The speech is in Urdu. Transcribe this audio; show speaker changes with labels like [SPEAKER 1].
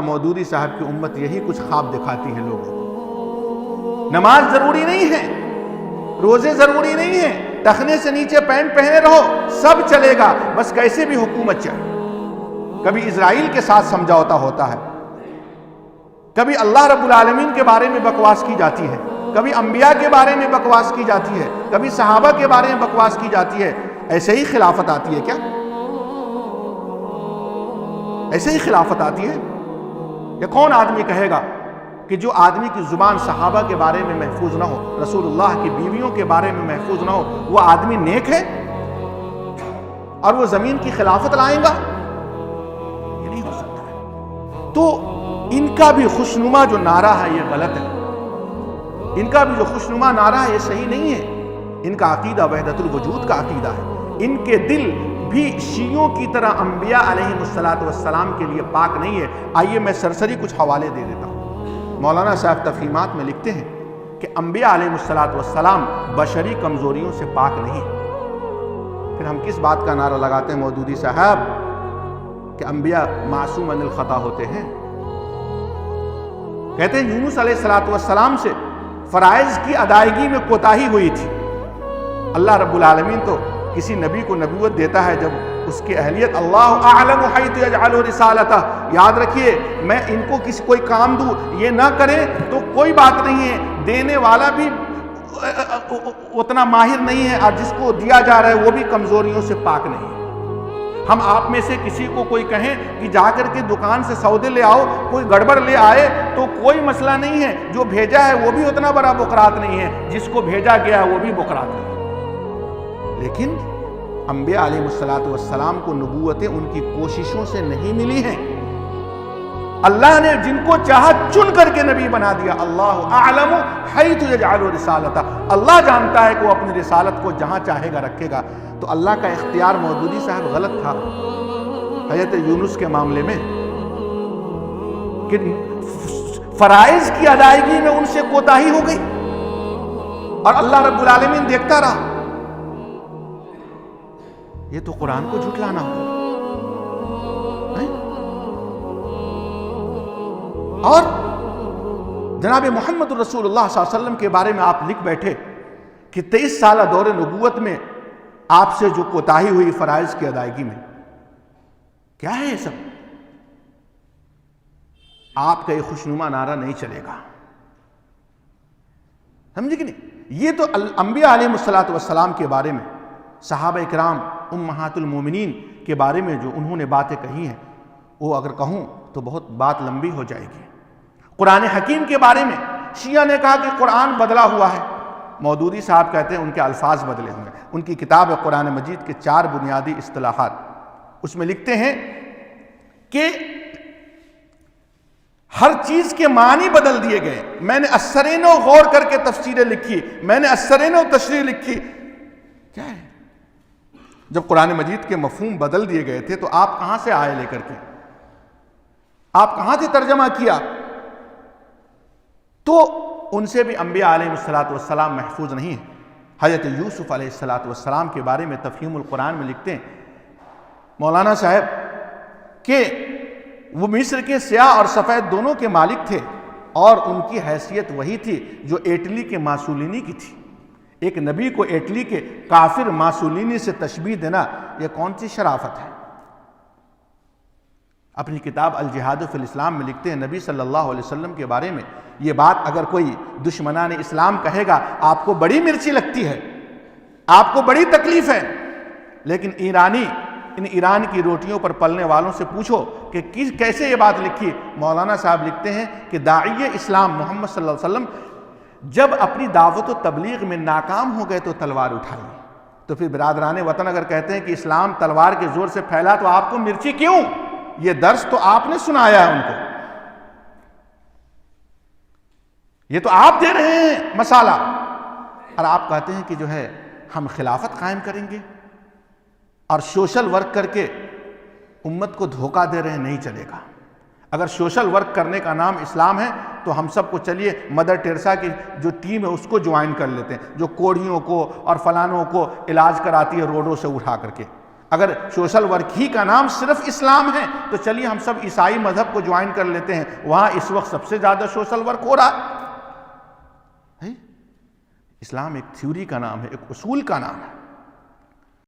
[SPEAKER 1] مودودی صاحب کی امت یہی کچھ خواب دکھاتی ہے لوگوں کو۔ نماز ضروری نہیں ہے، روزے ضروری نہیں ہے، ٹخنے سے نیچے پینٹ پہنے رہو سب چلے گا، بس کیسے بھی حکومت چلے۔ کبھی اسرائیل کے ساتھ سمجھوتا ہوتا ہے، کبھی اللہ رب العالمین کے بارے میں بکواس کی جاتی ہے، کبھی انبیاء کے بارے میں بکواس کی جاتی ہے، کبھی صحابہ کے بارے میں بکواس کی جاتی ہے۔ ایسے ہی خلافت آتی ہے کیا؟ ایسے ہی خلافت آتی ہے؟ یہ کون آدمی کہے گا کہ جو آدمی کی زبان صحابہ کے بارے میں محفوظ نہ ہو، رسول اللہ کی بیویوں کے بارے میں محفوظ نہ ہو، وہ آدمی نیک ہے اور وہ زمین کی خلافت لائیں گا؟ یہ نہیں ہو سکتا ہے۔ تو ان کا بھی خوشنما جو نعرہ ہے یہ غلط ہے، ان کا بھی جو خوشنما نعرہ ہے یہ صحیح نہیں ہے۔ ان کا عقیدہ وحدت الوجود کا عقیدہ ہے، ان کے دل بھی شیعوں کی طرح انبیاء علیہ السلام کے لیے پاک نہیں ہے۔ آئیے میں سرسری کچھ حوالے دے دیتا ہوں۔ مولانا صاحب تفہیمات میں لکھتے ہیں کہ انبیاء علیہ السلام بشری کمزوریوں سے پاک نہیں ہے۔ پھر ہم کس بات کا نعرہ لگاتے ہیں مودودی صاحب کہ انبیاء معصوم عن الخطا ہوتے ہیں؟ کہتے ہیں یونس علیہ السلام سے فرائض کی ادائیگی میں کوتاہی ہوئی تھی۔ اللہ رب العالمین تو کسی نبی کو نبوت دیتا ہے جب اس کی اہلیت اللہ اعلم حیث یجعل رسالتہ، یاد رکھیے میں ان کو کوئی کام دوں یہ نہ کریں تو کوئی بات نہیں ہے، دینے والا بھی اتنا ماہر نہیں ہے اور جس کو دیا جا رہا ہے وہ بھی کمزوریوں سے پاک نہیں ہے۔ ہم آپ میں سے کسی کو کوئی کہیں کہ جا کر کے دکان سے سودے لے آؤ، کوئی گڑبڑ لے آئے تو کوئی مسئلہ نہیں ہے، جو بھیجا ہے وہ بھی اتنا بڑا بکرات نہیں ہے، جس کو بھیجا گیا ہے وہ بھی بکرات نہیں ہے۔ لیکن انبیاء علیہ السلام کو نبوتیں ان کی کوششوں سے نہیں ملی ہیں، اللہ نے جن کو چاہا چن کر کے نبی بنا دیا۔ اللہ اعلم حیث یجعل رسالتہ، اللہ جانتا ہے کہ وہ اپنی رسالت کو جہاں چاہے گا رکھے گا۔ تو اللہ کا اختیار مودودی صاحب غلط تھا حضرت یونس کے معاملے میں کہ فرائض کی ادائیگی میں ان سے کوتاہی ہو گئی اور اللہ رب العالمین دیکھتا رہا۔ یہ تو قرآن کو جھٹلانا ہو۔ اور جناب محمد رسول اللہ صلی اللہ علیہ وسلم کے بارے میں آپ لکھ بیٹھے کہ 23 سالہ دور نبوت میں آپ سے جو کوتاہی ہوئی فرائض کی ادائیگی میں، کیا ہے یہ سب؟ آپ کا یہ خوشنما نعرہ نہیں چلے گا، سمجھے کہ نہیں؟ یہ تو انبیاء علیہ السلام کے بارے میں، صحابہ اکرام امہات المومنین کے بارے میں جو انہوں نے باتیں کہی ہیں، وہ اگر کہوں تو بہت بات لمبی ہو جائے گی۔ قرآن حکیم کے بارے میں شیعہ نے کہا کہ قرآن بدلا ہوا ہے، مودودی صاحب کہتے ہیں ان کے الفاظ بدلے ہوئے ہیں۔ ان کی کتاب ہے قرآن مجید کے 4 بنیادی اصطلاحات، اس میں لکھتے ہیں کہ ہر چیز کے معنی بدل دیے گئے۔ میں نے اسرین و غور کر کے تفسیریں لکھی، میں نے اسرین و تشریح لکھی۔ کیا ہے؟ جب قرآن مجید کے مفہوم بدل دیے گئے تھے تو آپ کہاں سے آئے لے کر کے؟ آپ کہاں سے ترجمہ کیا؟ تو ان سے بھی انبیاء علیہ السلام محفوظ نہیں ہیں۔ حضرت یوسف علیہ السلام کے بارے میں تفہیم القرآن میں لکھتے ہیں مولانا صاحب کہ وہ مصر کے سیاہ اور سفید دونوں کے مالک تھے اور ان کی حیثیت وہی تھی جو ایٹلی کے ماسولینی کی تھی۔ ایک نبی کو ایٹلی کے کافر ماسولینی سے تشبیہ دینا یہ کون سی شرافت ہے؟ اپنی کتاب الجہاد فی الاسلام میں لکھتے ہیں نبی صلی اللہ علیہ وسلم کے بارے میں یہ بات اگر کوئی دشمنان اسلام کہے گا آپ کو بڑی مرچی لگتی ہے، آپ کو بڑی تکلیف ہے، لیکن ان ایران کی روٹیوں پر پلنے والوں سے پوچھو کہ کیسے یہ بات لکھی۔ مولانا صاحب لکھتے ہیں کہ داعی اسلام محمد صلی اللہ علیہ وسلم جب اپنی دعوت و تبلیغ میں ناکام ہو گئے تو تلوار اٹھائی۔ تو پھر برادران وطن اگر کہتے ہیں کہ اسلام تلوار کے زور سے پھیلا تو آپ کو مرچی کیوں؟ یہ درس تو آپ نے سنایا ہے ان کو، یہ تو آپ دے رہے ہیں مسالہ، اور آپ کہتے ہیں کہ جو ہے ہم خلافت قائم کریں گے اور سوشل ورک کر کے امت کو دھوکہ دے رہے ہیں۔ نہیں چلے گا۔ اگر سوشل ورک کرنے کا نام اسلام ہے تو ہم سب کو چلیے مدر ٹیریسا کی جو ٹیم ہے اس کو جوائن کر لیتے ہیں، جو کوڑھیوں کو اور فلانوں کو علاج کراتی ہے روڈوں سے اٹھا کر کے۔ اگر سوشل ورک ہی کا نام صرف اسلام ہے تو چلیے ہم سب عیسائی مذہب کو جوائن کر لیتے ہیں، وہاں اس وقت سب سے زیادہ سوشل ورک ہو رہا ہے۔ اسلام ایک تھیوری کا نام ہے، ایک اصول کا نام ہے۔